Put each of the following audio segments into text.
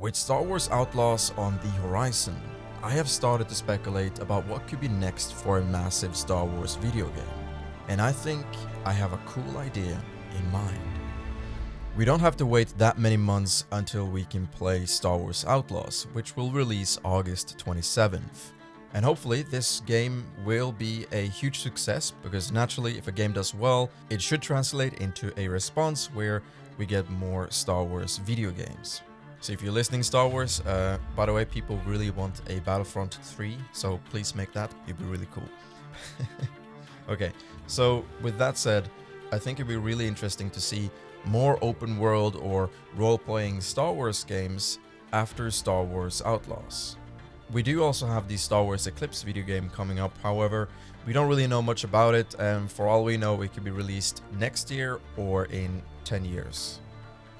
With Star Wars Outlaws on the horizon, I have started to speculate about what could be next for a massive Star Wars video game, and I think I have a cool idea in mind. We don't have to wait that many months until we can play Star Wars Outlaws, which will release August 27th. And hopefully this game will be a huge success, because naturally if a game does well, it should translate into a response where we get more Star Wars video games. So if you're listening Star Wars, by the way, people really want a Battlefront 3, so please make that, it'd be really cool. Okay, so with that said, I think it'd be really interesting to see more open world or role-playing Star Wars games after Star Wars Outlaws. We do also have the Star Wars Eclipse video game coming up, however, we don't really know much about it, and for all we know it could be released next year or in 10 years.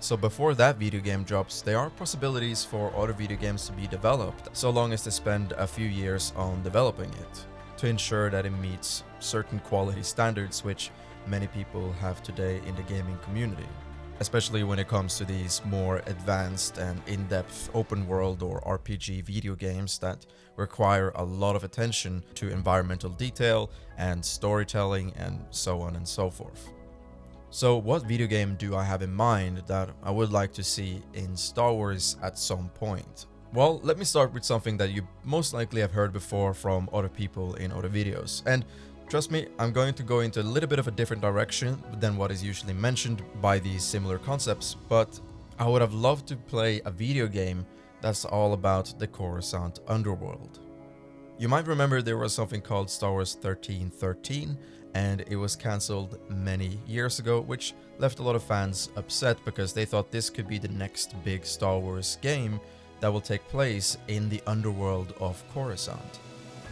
So before that video game drops, there are possibilities for other video games to be developed, so long as they spend a few years on developing it, to ensure that it meets certain quality standards which many people have today in the gaming community. Especially when it comes to these more advanced and in-depth open world or RPG video games that require a lot of attention to environmental detail and storytelling and so on and so forth. So what video game do I have in mind that I would like to see in Star Wars at some point? Well, let me start with something that you most likely have heard before from other people in other videos. And trust me, I'm going to go into a little bit of a different direction than what is usually mentioned by these similar concepts, but I would have loved to play a video game that's all about the Coruscant Underworld. You might remember there was something called Star Wars 1313, and it was cancelled many years ago, which left a lot of fans upset because they thought this could be the next big Star Wars game that will take place in the underworld of Coruscant.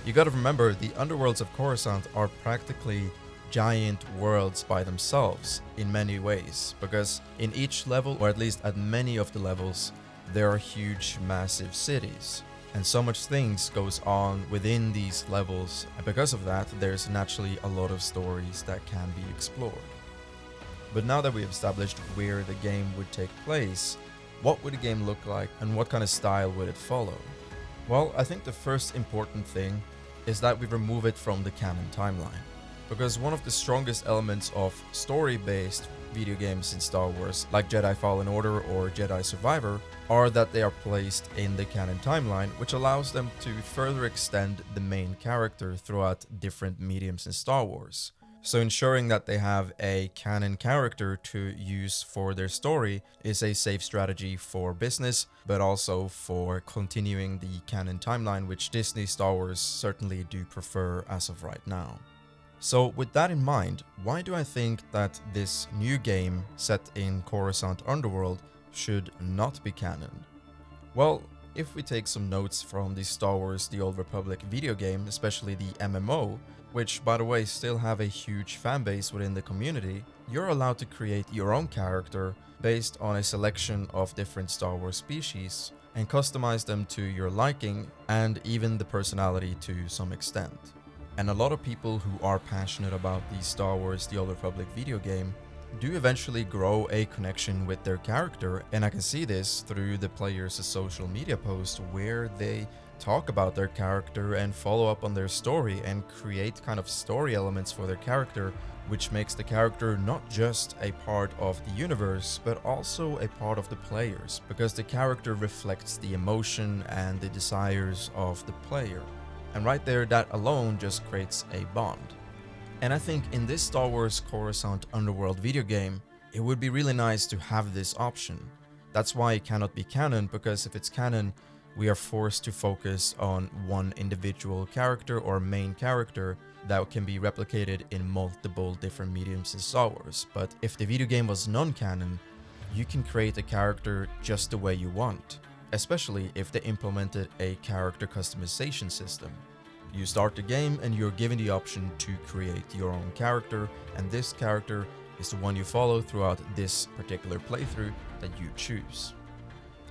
You gotta remember, the underworlds of Coruscant are practically giant worlds by themselves in many ways, because in each level, or at least at many of the levels, there are huge, massive cities. And so much things goes on within these levels, and because of that, there's naturally a lot of stories that can be explored. But now that we've established where the game would take place, what would the game look like and what kind of style would it follow? Well, I think the first important thing is that we remove it from the canon timeline. Because one of the strongest elements of story-based video games in Star Wars, like Jedi Fallen Order or Jedi Survivor, are that they are placed in the canon timeline, which allows them to further extend the main character throughout different mediums in Star Wars. So ensuring that they have a canon character to use for their story is a safe strategy for business, but also for continuing the canon timeline, which Disney Star Wars certainly do prefer as of right now. So with that in mind, why do I think that this new game set in Coruscant Underworld should not be canon? Well, if we take some notes from the Star Wars The Old Republic video game, especially the MMO, which by the way still have a huge fanbase within the community, you're allowed to create your own character based on a selection of different Star Wars species and customize them to your liking and even the personality to some extent. And a lot of people who are passionate about the Star Wars The Old Republic video game do eventually grow a connection with their character, and I can see this through the players' social media posts where they talk about their character and follow up on their story and create kind of story elements for their character, which makes the character not just a part of the universe, but also a part of the players, because the character reflects the emotion and the desires of the player. And right there, that alone just creates a bond. And I think in this Star Wars Coruscant Underworld video game, it would be really nice to have this option. That's why it cannot be canon, because if it's canon, we are forced to focus on one individual character or main character that can be replicated in multiple different mediums in Star Wars. But if the video game was non-canon, you can create a character just the way you want, especially if they implemented a character customization system. You start the game and you're given the option to create your own character, and this character is the one you follow throughout this particular playthrough that you choose.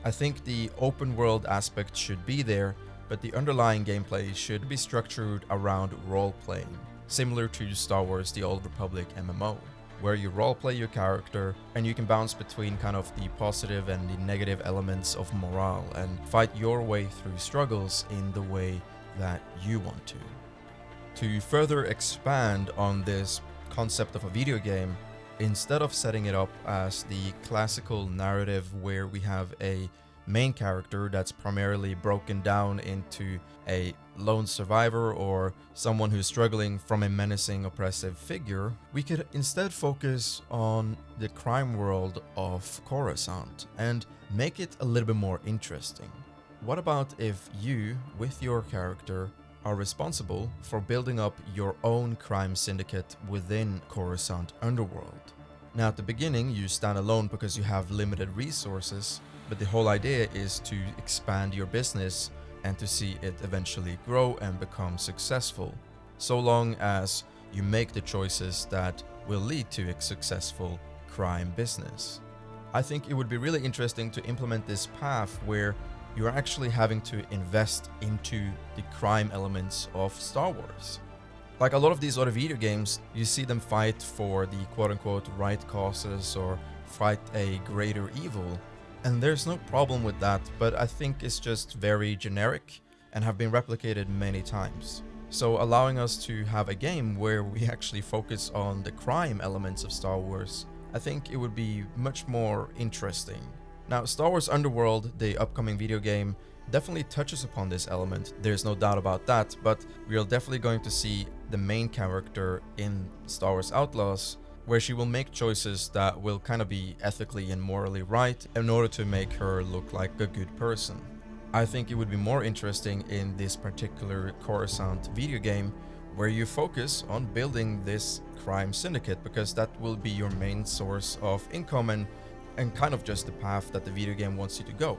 I think the open world aspect should be there, but the underlying gameplay should be structured around role-playing, similar to Star Wars The Old Republic MMO. where you roleplay your character and you can bounce between kind of the positive and the negative elements of morale and fight your way through struggles in the way that you want to. To further expand on this concept of a video game, instead of setting it up as the classical narrative where we have a main character that's primarily broken down into a lone survivor or someone who's struggling from a menacing oppressive figure, we could instead focus on the crime world of Coruscant and make it a little bit more interesting. What about if you, with your character, are responsible for building up your own crime syndicate within Coruscant Underworld? Now at the beginning you stand alone because you have limited resources, but the whole idea is to expand your business and to see it eventually grow and become successful, so long as you make the choices that will lead to a successful crime business. I think it would be really interesting to implement this path where you're actually having to invest into the crime elements of Star Wars. Like a lot of these other video games, you see them fight for the quote-unquote right causes or fight a greater evil. And there's no problem with that, but I think it's just very generic and have been replicated many times. So allowing us to have a game where we actually focus on the crime elements of Star Wars, I think it would be much more interesting. Now, Star Wars Underworld, the upcoming video game, definitely touches upon this element, there's no doubt about that, but we are definitely going to see the main character in Star Wars Outlaws, where she will make choices that will kind of be ethically and morally right in order to make her look like a good person. I think it would be more interesting in this particular Coruscant video game where you focus on building this crime syndicate, because that will be your main source of income and kind of just the path that the video game wants you to go.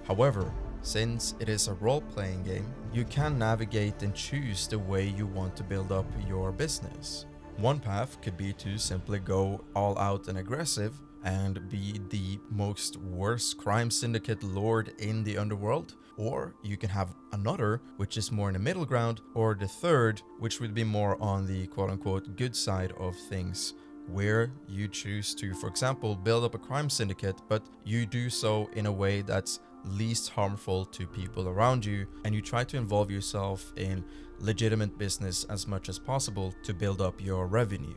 However, since it is a role-playing game, you can navigate and choose the way you want to build up your business. One path could be to simply go all out and aggressive and be the most worst crime syndicate lord in the underworld, or you can have another which is more in the middle ground, or the third which would be more on the quote-unquote good side of things, where you choose to, for example, build up a crime syndicate, but you do so in a way that's least harmful to people around you, and you try to involve yourself in legitimate business as much as possible to build up your revenue.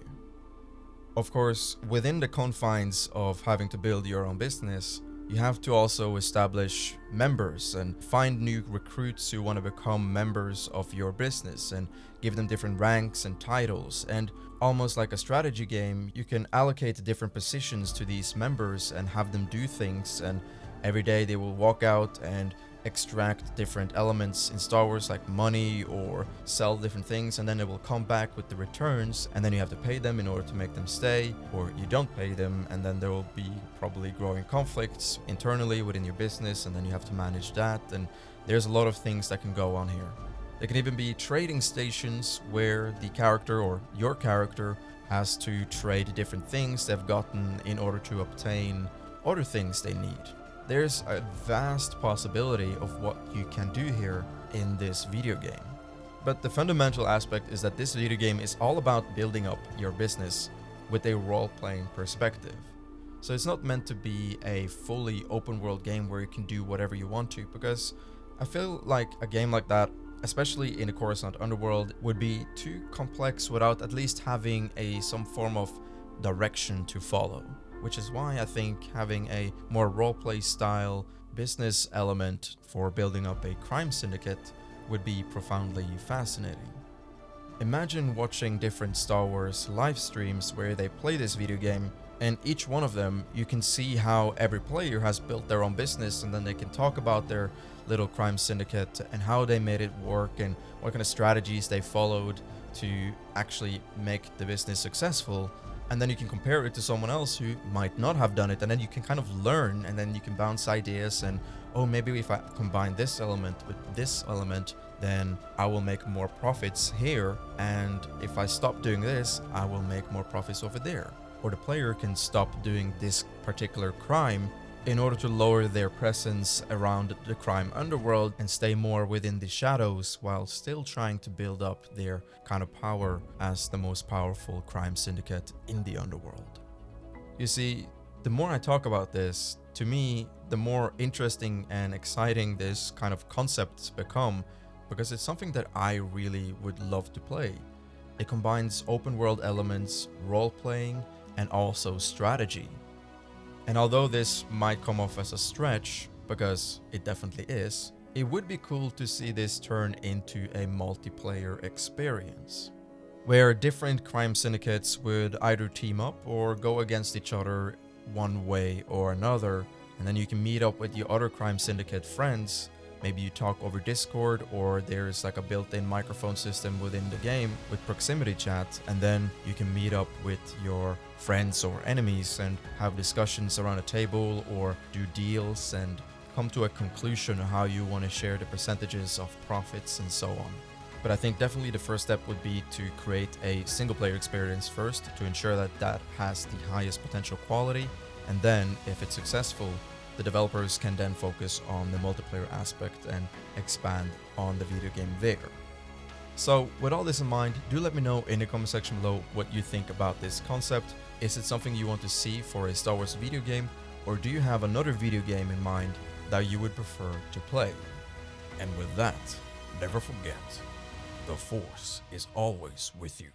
Of course, within the confines of having to build your own business, you have to also establish members and find new recruits who want to become members of your business and give them different ranks and titles. And almost like a strategy game, you can allocate different positions to these members and have them do things, and every day they will walk out and extract different elements in Star Wars like money or sell different things, and then they will come back with the returns, and then you have to pay them in order to make them stay, or you don't pay them, and then there will be probably growing conflicts internally within your business, and then you have to manage that, and there's a lot of things that can go on here. There can even be trading stations where the character or your character has to trade different things they've gotten in order to obtain other things they need. There's a vast possibility of what you can do here in this video game. But the fundamental aspect is that this video game is all about building up your business with a role-playing perspective. So it's not meant to be a fully open world game where you can do whatever you want to, because I feel like a game like that, especially in the Coruscant Underworld, would be too complex without at least having some form of direction to follow. Which is why I think having a more roleplay style business element for building up a crime syndicate would be profoundly fascinating. Imagine watching different Star Wars live streams where they play this video game, and each one of them you can see how every player has built their own business, and then they can talk about their little crime syndicate and how they made it work and what kind of strategies they followed to actually make the business successful. And then you can compare it to someone else who might not have done it, and then you can kind of learn, and then you can bounce ideas and, oh, maybe if I combine this element with this element, then I will make more profits here, and if I stop doing this, I will make more profits over there. Or the player can stop doing this particular crime in order to lower their presence around the Crim Underworld and stay more within the shadows while still trying to build up their kind of power as the most powerful crime syndicate in the underworld. You see, the more I talk about this, to me, the more interesting and exciting this kind of concepts become, because it's something that I really would love to play. It combines open world elements, role-playing, and also strategy. And although this might come off as a stretch, because it definitely is, it would be cool to see this turn into a multiplayer experience, where different crime syndicates would either team up or go against each other one way or another, and then you can meet up with your other crime syndicate friends. Maybe you talk over Discord, or there's like a built-in microphone system within the game with proximity chat, and then you can meet up with your friends or enemies and have discussions around a table or do deals and come to a conclusion on how you want to share the percentages of profits and so on. But I think definitely the first step would be to create a single player experience first to ensure that that has the highest potential quality, and then if it's successful, the developers can then focus on the multiplayer aspect and expand on the video game there. So with all this in mind, do let me know in the comment section below what you think about this concept. Is it something you want to see for a Star Wars video game, or do you have another video game in mind that you would prefer to play? And with that, never forget, the Force is always with you.